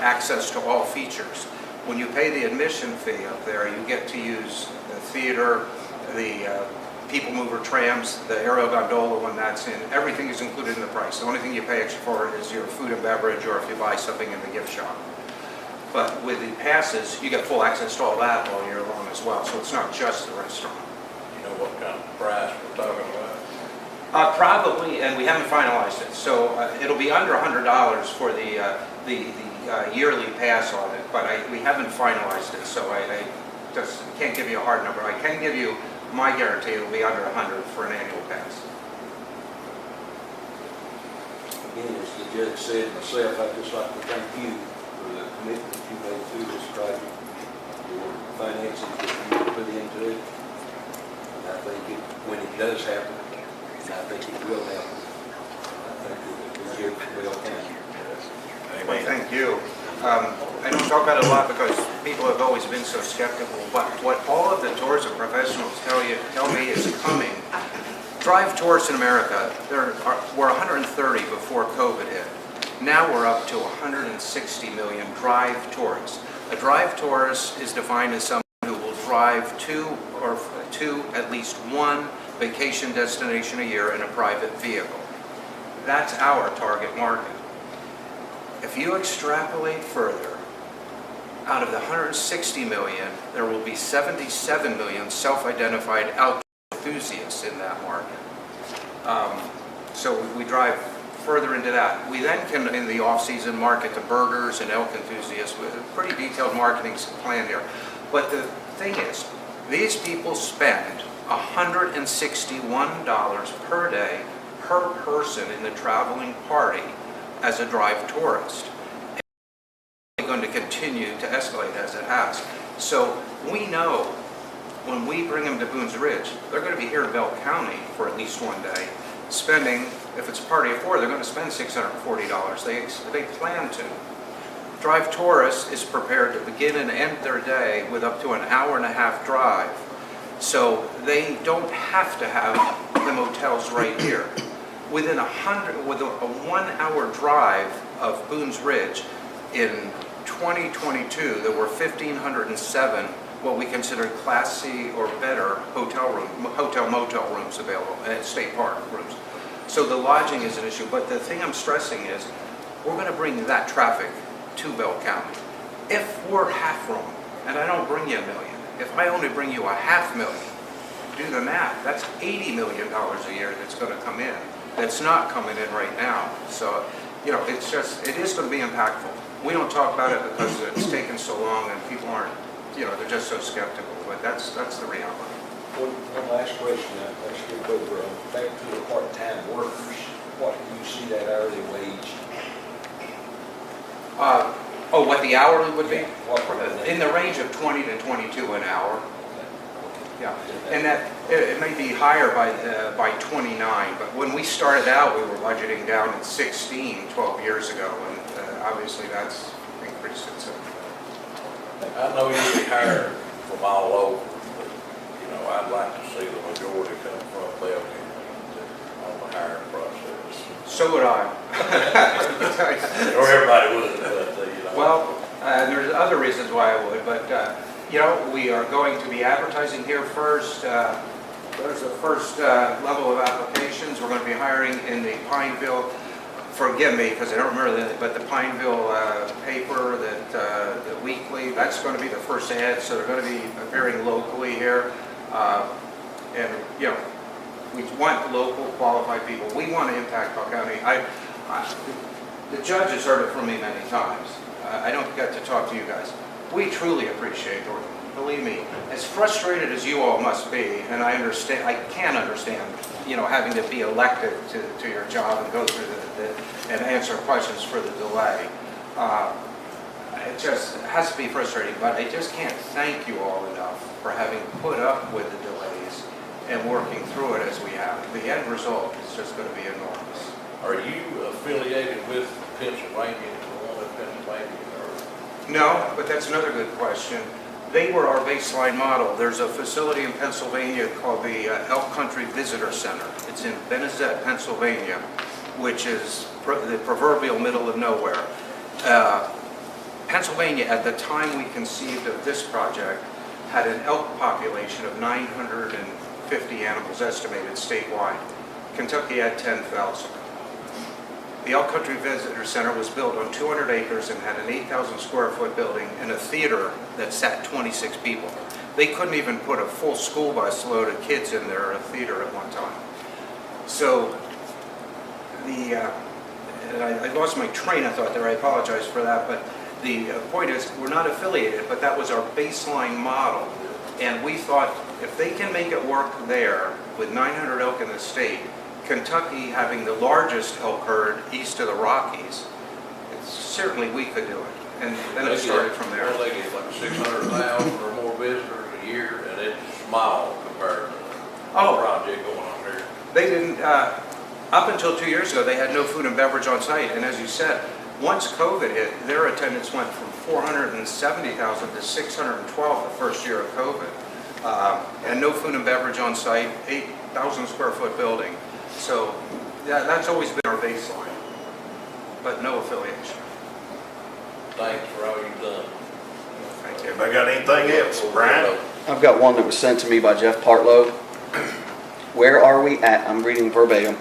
access to all features. When you pay the admission fee up there, you get to use the theater, the people mover trams, the aerial gondola when that's in. Everything is included in the price. The only thing you pay extra for is your food and beverage, or if you buy something in the gift shop. But with the passes, you get full access to all that all year long as well. So it's not just the restaurant. You know what kind of price we're talking about? Probably, and we haven't finalized it. So it'll be under $100 for the yearly pass on it, but we haven't finalized it. So I just can't give you a hard number. I can give you my guarantee it'll be under $100 for an annual pass. Again, as the judge said myself, I'd just like to thank you for the commitment you made through this project, your finances that you put into it. And I think when it does happen, and I think it will happen, I think it will give Bell County. Well, thank you. I don't talk about it a lot because people have always been so skeptical, but what all of the tourism professionals tell me is coming. Drive tourists in America, were 130 before COVID hit. Now we're up to 160 million drive tourists. A drive tourist is defined as someone who will drive to at least one vacation destination a year in a private vehicle. That's our target market. If you extrapolate further, out of the 160 million, there will be 77 million self-identified outdoor enthusiasts in that market. So we drive further into that. We then can, in the off-season, market to birders and elk enthusiasts with a pretty detailed marketing plan here. But the thing is, these people spend $161 per day per person in the traveling party as a drive tourist. It's going to continue to escalate as it has. So we know when we bring them to Boones Ridge, they're going to be here in Bell County for at least one day, spending, if it's a party of four, they're going to spend $640. They plan to. Drive Tourist is prepared to begin and end their day with up to an hour-and-a-half drive. So they don't have to have the motels right here. With a 1-hour drive of Boones Ridge, in 2022, there were 1,507 what we consider Class C or better hotel-motel rooms available, and state park rooms. So the lodging is an issue, but the thing I'm stressing is we're going to bring that traffic to Bell County. If we're half wrong, and I don't bring you $1 million, if I only bring you $500,000, do the math, that's $80 million a year that's going to come in. That's not coming in right now. So, you know, it is going to be impactful. We don't talk about it because it's taken so long and people aren't, you know, they're just so skeptical, but that's the reality. One last question, let's get over back to the part-time workers. What do you see that hourly wage? What the hourly would be? Yeah. In the range of 20 to 22 an hour. Yeah, and that it may be higher by 29, but when we started out, we were budgeting down at 16 12 years ago, and obviously that's increased considerably. I know you'll be hired from all over, but, you know, I'd like to see the majority come from Bell County on the hiring process. So would I. Or everybody would, but, you know. Well, there's other reasons why I would, but, you know, we are going to be advertising here first. There's the first level of applications. We're going to be hiring in the Pineville, forgive me because I don't remember, but the Pineville paper, the weekly, that's going to be the first ad, so they're going to be appearing locally here. And, you know, we want local qualified people. We want to impact Bell County. The judge has heard it from me many times. I don't get to talk to you guys. We truly appreciate it. Believe me, as frustrated as you all must be, and I can understand, you know, having to be elected to your job and go through and answer questions for the delay. It just has to be frustrating, but I just can't thank you all enough for having put up with the delays and working through it as we have. The end result is just going to be enormous. Are you affiliated with Pennsylvania, the one in Pennsylvania? No, but that's another good question. They were our baseline model. There's a facility in Pennsylvania called the Elk Country Visitor Center. It's in Benezet, Pennsylvania, which is the proverbial middle of nowhere. Pennsylvania, at the time we conceived of this project, had an elk population of 950 animals estimated statewide. Kentucky had 10,000. The Elk Country Visitor Center was built on 200 acres and had an 8,000 square foot building and a theater that sat 26 people. They couldn't even put a full school bus load of kids in their theater at one time. So I lost my train of thought there, I apologize for that, but the point is we're not affiliated, but that was our baseline model. And we thought if they can make it work there with 900 elk in the state, Kentucky having the largest elk herd east of the Rockies, certainly we could do it. And then it started from there. Well, they get like 600,000 or more visitors a year, and it's small compared to the project going on there. They didn't, up until 2 years ago, they had no food and beverage on site. And as you said, once COVID hit, their attendance went from 470,000 to 612 the first year of COVID. And no food and beverage on site, 8,000 square foot building. So that's always been our baseline, but no affiliation. Thanks for all you've done. Thank you. Anybody got anything else? Brian? I've got one that was sent to me by Jeff Partlow. Where are we at? I'm reading verbatim.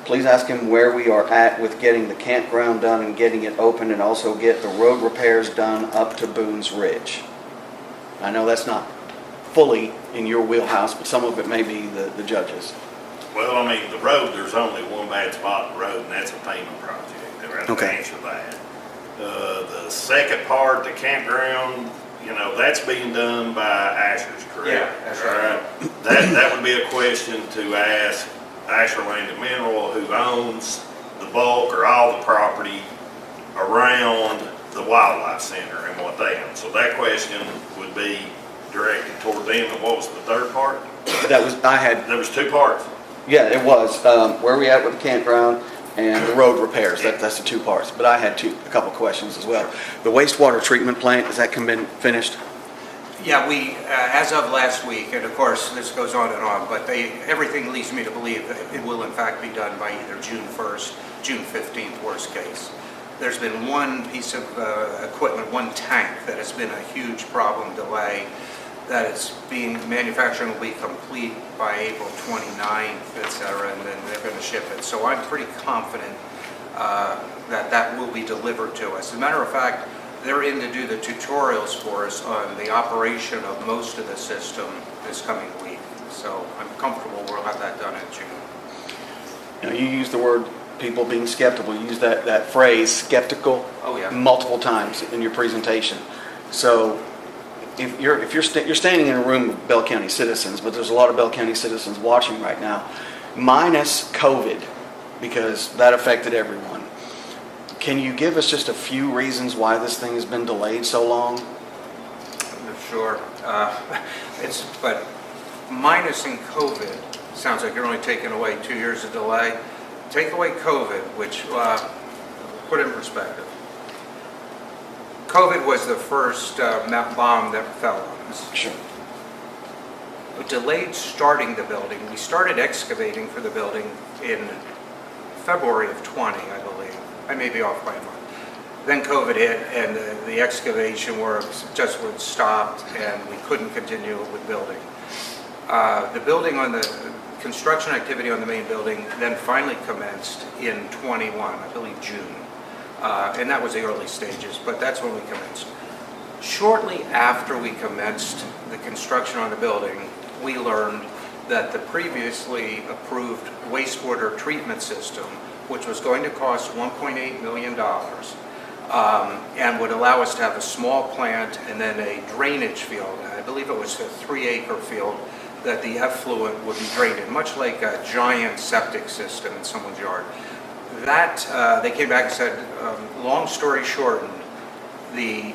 Please ask him where we are at with getting the campground done and getting it open, and also get the road repairs done up to Boone's Ridge. I know that's not fully in your wheelhouse, but some of it may be the judges. Well, I mean, the road, there's only one bad spot in the road, and that's a payment project. They're going to Okay. answer that. The second part, the campground, you know, that's being done by Asher's, correct? Yeah, that's right. That would be a question to ask Asher Land and Mineral, who owns the bulk or all the property around the wildlife center and what they own. So that question would be directed toward them. And what was the third part? That was, I had, There was two parts. yeah, it was, where are we at with the campground and the road repairs. That's the two parts. But I had a couple questions as well. The wastewater treatment plant, is that been finished? Yeah, we, as of last week, and of course, this goes on and on, but everything leads me to believe that it will in fact be done by either June 1st, June 15th, worst case. There's been one piece of equipment, one tank, that has been a huge problem, delay, that it's being, manufacturing will be complete by April 29th, et cetera, and then they're going to ship it. So I'm pretty confident that will be delivered to us. As a matter of fact, they're in to do the tutorials for us on the operation of most of the system this coming week. So I'm comfortable we'll have that done in June. You know, you use the word people being skeptical. You use that phrase, skeptical, Oh, yeah. multiple times in your presentation. So if you're standing in a room of Bell County citizens, but there's a lot of Bell County citizens watching right now, minus COVID, because that affected everyone. Can you give us just a few reasons why this thing has been delayed so long? Sure. But minusing COVID, sounds like you're only taking away 2 years of delay. Take away COVID, which, put it in perspective. COVID was the first bomb that fell on us. Sure. It delayed starting the building. We started excavating for the building in February of 20, I believe. I may be off by a month. Then COVID hit, and the excavation works just was stopped, and we couldn't continue with building. The building on the construction activity on the main building then finally commenced in 21, I believe June. And that was the early stages, but that's when we commenced. Shortly after we commenced the construction on the building, we learned that the previously approved wastewater treatment system, which was going to cost $1.8 million, and would allow us to have a small plant and then a drainage field. I believe it was a 3-acre field that the effluent would be drained in, much like a giant septic system in someone's yard. That, they came back and said, long story shortened, the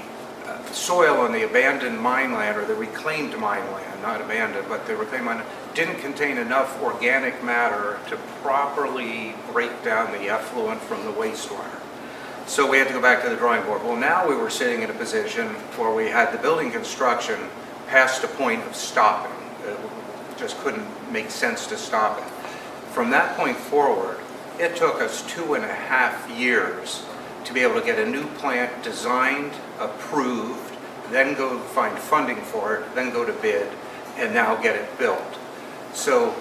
soil on the abandoned mine land, or the reclaimed mine land, not abandoned, but the reclaimed mine, didn't contain enough organic matter to properly break down the effluent from the wastewater. So we had to go back to the drawing board. Well, now we were sitting in a position where we had the building construction past a point of stopping. It just couldn't make sense to stop it. From that point forward, it took us 2.5 years to be able to get a new plant designed, approved, then go find funding for it, then go to bid, and now get it built. So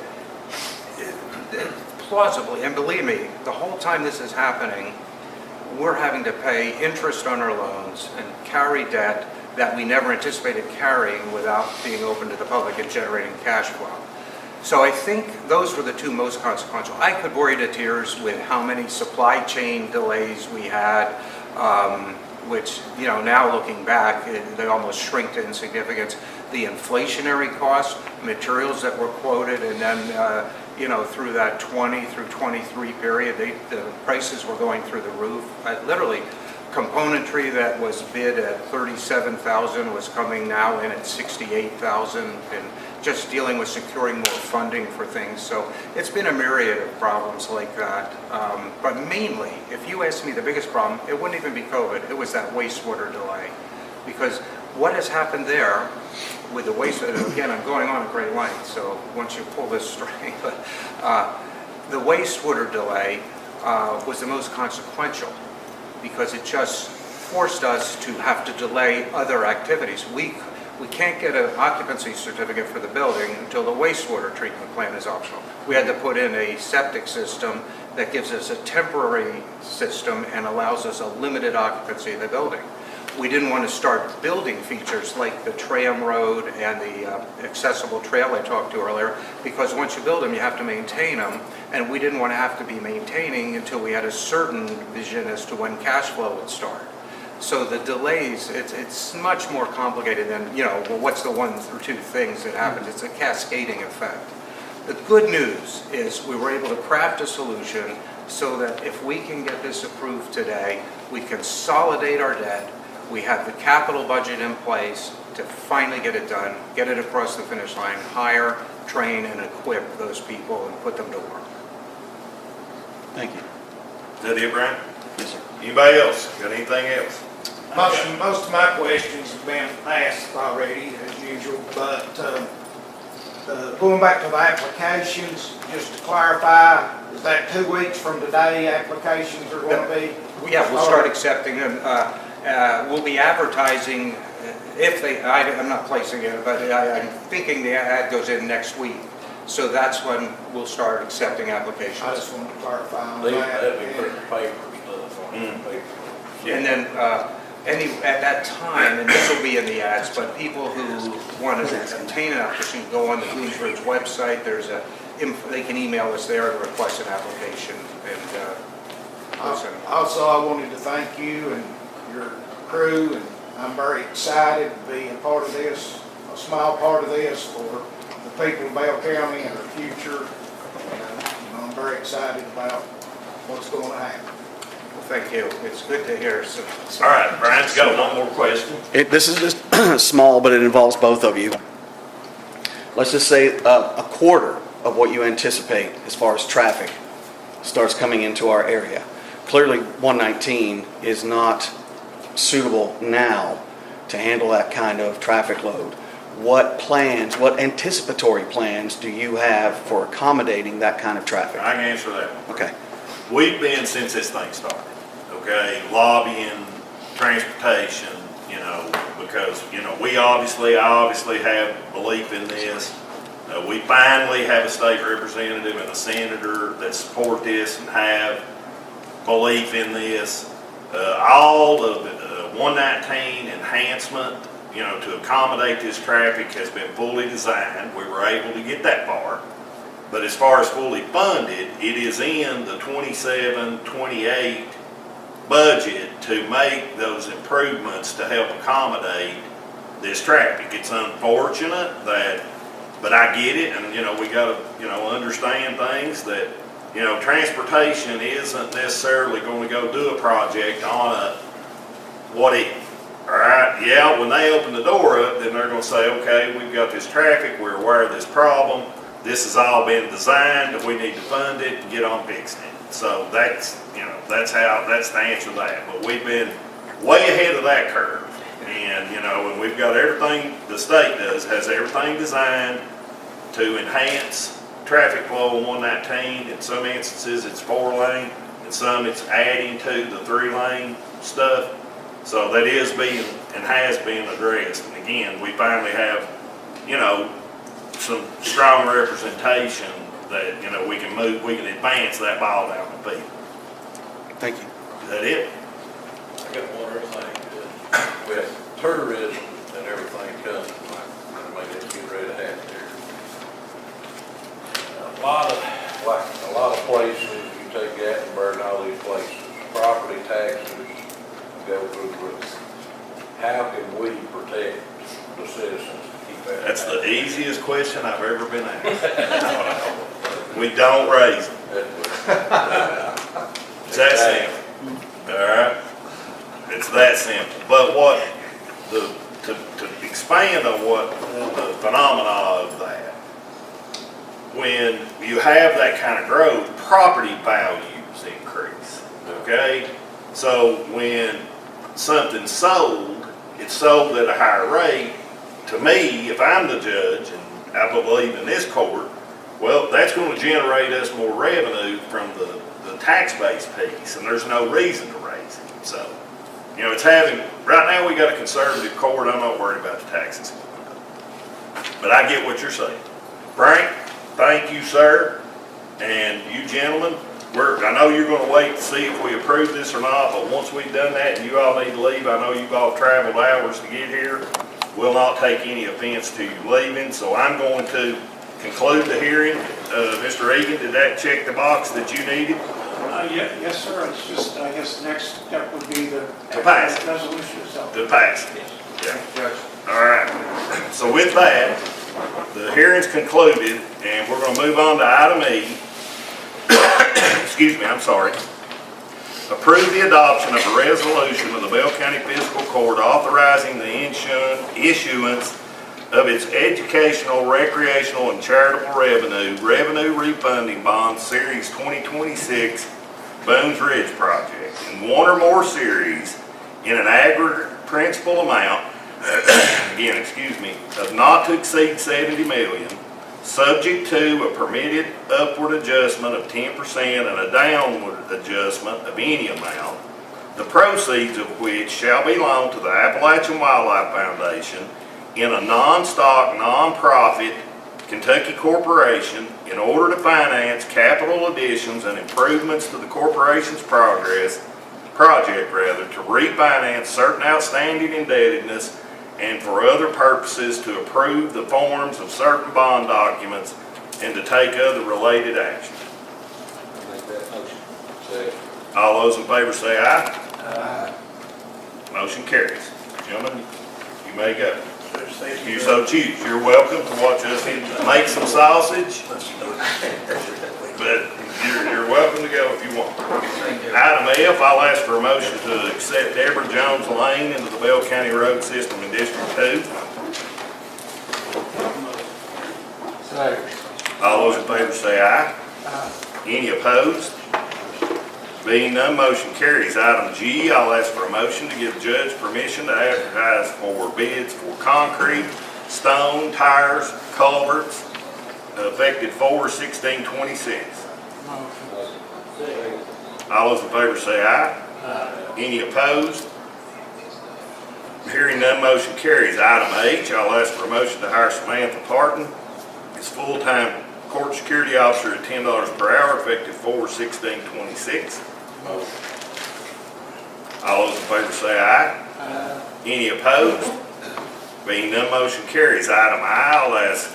plausibly, and believe me, the whole time this is happening, we're having to pay interest on our loans and carry debt that we never anticipated carrying without being open to the public and generating cash flow. So I think those were the two most consequential. I could bore you to tears with how many supply chain delays we had, which, you know, now looking back, they almost shrink to insignificance. The inflationary costs, materials that were quoted, and then, you know, through that 20 through 23 period, the prices were going through the roof. Literally, componentry that was bid at $37,000 was coming now in at $68,000, and just dealing with securing more funding for things. So it's been a myriad of problems like that. But mainly, if you ask me the biggest problem, it wouldn't even be COVID, it was that wastewater delay. Because what has happened there with the wastewater, again, I'm going on a great length, so once you pull this string, but the wastewater delay was the most consequential, because it just forced us to have to delay other activities. We can't get an occupancy certificate for the building until the wastewater treatment plant is optional. We had to put in a septic system that gives us a temporary system and allows us a limited occupancy of the building. We didn't want to start building features like the tram road and the accessible trail I talked to earlier, because once you build them, you have to maintain them, and we didn't want to have to be maintaining until we had a certain vision as to when cash flow would start. So the delays, it's much more complicated than, well, what's the 1 or 2 things that happens? It's a cascading effect. The good news is we were able to craft a solution so that if we can get this approved today, we consolidate our debt, we have the capital budget in place to finally get it done, get it across the finish line, hire, train, and equip those people and put them to work. Thank you. Is that it, Brian? Yes, sir. Anybody else? Got anything else? Most of my questions have been asked already, as usual, but going back to the applications, just to clarify, is that 2 weeks from today applications are going to be? Yeah, we'll start accepting them. We'll be advertising if they, I'm not placing it, but I'm thinking the ad goes in next week. So that's when we'll start accepting applications. I just wanted to clarify on That'd be that. putting paper stuff on paper. And then at that time, and this will be in the ads, but people who want to obtain an application go on the Queensbridge website. They can email us there to request an application. And Also, I wanted to thank you and your crew, and I'm very excited to be a part of this, a small part of this for the people of Bell County and our future. And, I'm very excited about what's going to happen. well, thank you. It's good to hear. All right, Brian's got one more question. This is just small, but it involves both of you. Let's just say a quarter of what you anticipate as far as traffic starts coming into our area. Clearly, 119 is not suitable now to handle that kind of traffic load. What plans, what anticipatory plans do you have for accommodating that kind of traffic? I can answer that one. Okay. We've been, since this thing started, okay, lobbying, transportation, because, I obviously have belief in this. We finally have a state representative and a senator that support this and have belief in this. All of the 119 enhancement, to accommodate this traffic has been fully designed. We were able to get that far. But as far as fully funded, it is in the 27-28 budget to make those improvements to help accommodate this traffic. It's unfortunate that, but I get it, and we got to understand things that transportation isn't necessarily going to go do a project on a what if. All right, yeah, when they open the door up, then they're going to say, okay, we've got this traffic, we're aware of this problem, this has all been designed, and we need to fund it and get on fixing it. So that's the answer to that. But we've been way ahead of that curve. And we've got everything, the state has everything designed to enhance traffic flow on 119. In some instances, it's 4-lane. In some, it's adding to the 3-lane stuff. So that is being and has been addressed. And again, we finally have, some strong representation that, we can advance that ball down the field. Thank you. Is that it? I got one other thing. With tourism and everything coming, maybe let's get ready to have there. A lot of places, you take Gatlinburg and all these places, property taxes go through the roof. How can we protect the citizens to keep that? That's the easiest question I've ever been asked. We don't raise them. It's that simple. All right? It's that simple. But to expand on what the phenomena of that, when you have that kind of growth, property values increase. Okay? So when something's sold, it's sold at a higher rate. To me, if I'm the judge, and I believe in this court, well, that's going to generate us more revenue from the tax base piece, and there's no reason to raise it. So, it's right now we got a conservative court. I'm not worried about the taxes. But I get what you're saying. Frank, thank you, sir, and you gentlemen. I know you're gonna wait to see if we approve this or not, but once we've done that and you all need to leave, I know you've all traveled hours to get here. We'll not take any offense to you leaving, so I'm going to conclude the hearing. Mr. Egan, did that check the box that you needed? Yes, sir. It's just, I guess the next step would be the pass it. resolution itself. To pass it. Yes. Yeah. All right. So with that, the hearing's concluded, and we're gonna move on to item E. Excuse me, I'm sorry. Approve the adoption of a resolution of the Bell County Fiscal Court authorizing the issuance of its educational, recreational, and charitable revenue refunding bond series 2026 Boones Ridge project in one or more series in an aggregate principal amount, again, excuse me, of not to exceed 70 million, subject to a permitted upward adjustment of 10% and a downward adjustment of any amount, the proceeds of which shall be loaned to the Appalachian Wildlife Foundation in a non-stock, non-profit Kentucky corporation in order to finance capital additions and improvements to the corporation's project to refinance certain outstanding indebtedness and for other purposes to approve the forms of certain bond documents and to take other related action. I'll make that motion. Second. All those in favor say aye. Aye. Motion carries. Gentlemen, you may go. Thank You so choose. You're welcome to watch us make some sausage, but you're welcome to go if you want. Item F, I'll ask for a motion to accept Deborah Jones Lane into the Bell County Road System in District 2. All those in favor say aye. Any opposed? Being none, motion carries. Item G, I'll ask for a motion to give the judge permission to advertise for bids for concrete, stone, tires, culverts, effective 4/16/26. All those in favor say aye. Any opposed? Hearing none, motion carries. Item H, I'll ask for a motion to hire Samantha Parton as full-time court security officer at $10 per hour, effective 4/16/26. All those in favor say aye. Any opposed? Being none, motion carries. Item I, I'll ask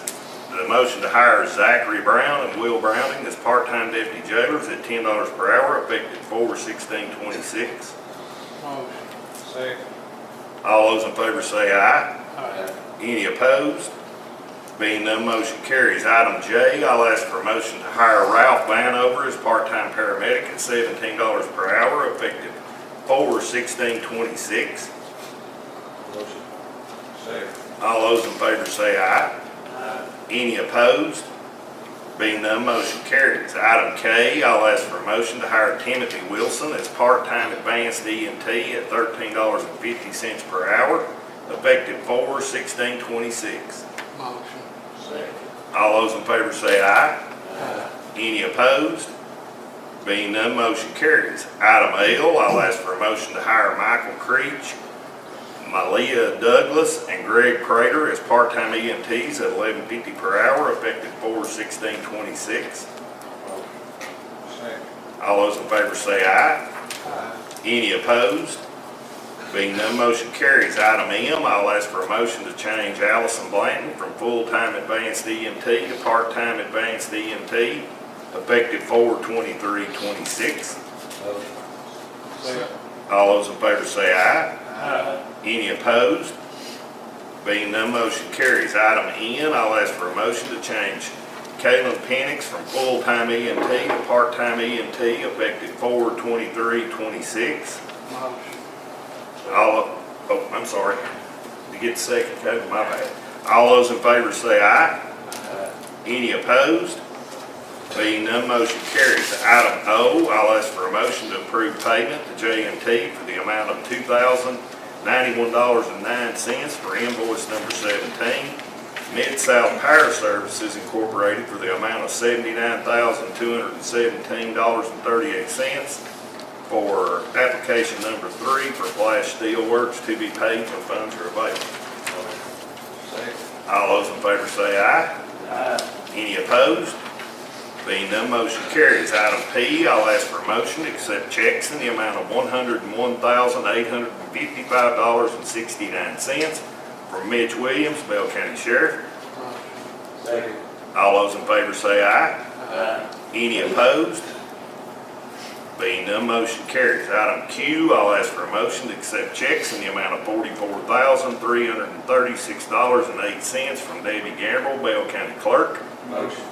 the motion to hire Zachary Brown and Will Browning as part-time deputy jailers at $10 per hour, effective 4/16/26. Second. All those in favor say aye. Any opposed? Being none, motion carries. Item J, I'll ask for a motion to hire Ralph Vanover as part-time paramedic at $17 per hour, effective 4/16/26. Motion. Second. All those in favor say aye. Any opposed? Being none, motion carries. Item K, I'll ask for a motion to hire Timothy Wilson as part-time advanced EMT at $13.50 per hour, effective 4/16/26. All those in favor say aye. Any opposed? Being none, motion carries. Item L, I'll ask for a motion to hire Michael Creech, Malia Douglas, and Greg Prater as part-time EMTs at $11.50 per hour, effective 4/16/26. All those in favor say aye. Any opposed? Being none, motion carries. Item M, I'll ask for a motion to change Allison Blanton from full-time advanced EMT to part-time advanced EMT, effective 4/23/26. Motion. All those in favor say aye. Any opposed? Being none, motion carries. Item N, I'll ask for a motion to change Kaylin Penix from full-time EMT to part-time EMT, effective 4/23/26. I'm sorry. You get the second, Kevin, my bad. All those in favor say aye. Any opposed? Being none, motion carries. Item O, I'll ask for a motion to approve payment to J&T for the amount of $2,091.09 for invoice number 17. Mid-South Power Services Incorporated for the amount of $79,217.38 for application number 3 for Flash Steel Works to be paid when funds are available. All those in favor say aye. Aye. Any opposed? Being none, motion carries. Item P, I'll ask for a motion to accept checks in the amount of $101,855.69 from Mitch Williams, Bell County Sheriff. Second. All those in favor say aye. Aye. Any opposed? Being none, motion carries. Item Q, I'll ask for a motion to accept checks in the amount of $44,336.08 from Debbie Gamble, Bell County Clerk. Motion.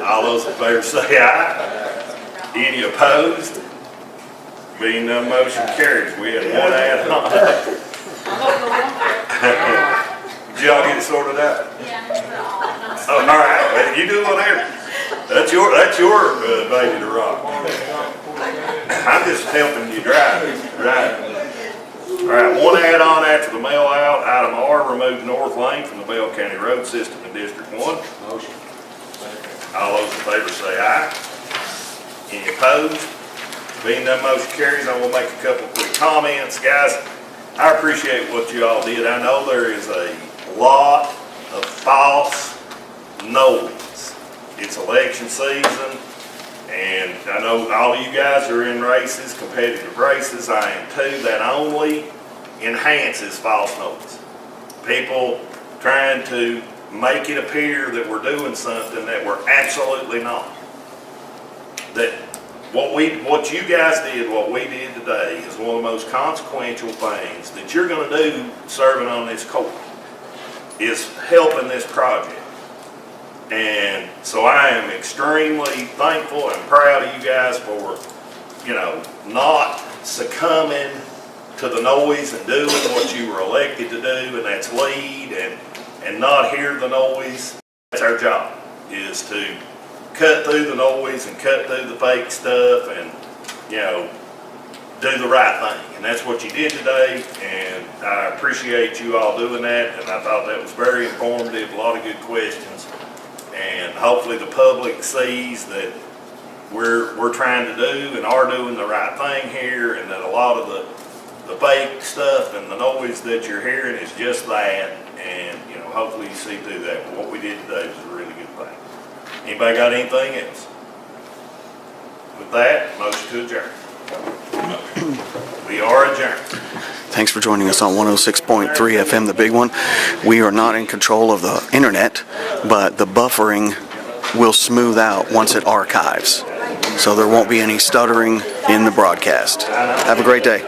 All those in favor say aye. Any opposed? Being none, motion carries. We had one add-on. Did y'all get it sorted out? Oh, all right, well, you do whatever. That's your baby to rock. I'm just helping you drive. All right, one add-on after the mail out. Item R, remove North Lane from the Bell County Road System in District 1. Motion. All those in favor say aye. Any opposed? Being none, motion carries. I will make a couple quick comments. Guys, I appreciate what you all did. I know there is a lot of false noise. It's election season, and I know all of you guys are in races, competitive races. I am too. That only enhances false noise. People trying to make it appear that we're doing something that we're absolutely not. That what you guys did, what we did today, is one of the most consequential things that you're going to do serving on this court, is helping this project. And so I am extremely thankful and proud of you guys for, not succumbing to the noise and doing what you were elected to do, and that's lead and not hear the noise. That's our job, is to cut through the noise and cut through the fake stuff and, do the right thing. And that's what you did today, and I appreciate you all doing that, and I thought that was very informative, a lot of good questions. And hopefully the public sees that we're trying to do and are doing the right thing here, and that a lot of the fake stuff and the noise that you're hearing is just that. And hopefully you see through that. But what we did today was a really good thing. Anybody got anything else? With that, motion to adjourn. We are adjourned. Thanks for joining us on 106.3 FM, the big one. We are not in control of the internet, but the buffering will smooth out once it archives. So there won't be any stuttering in the broadcast. Have a great day.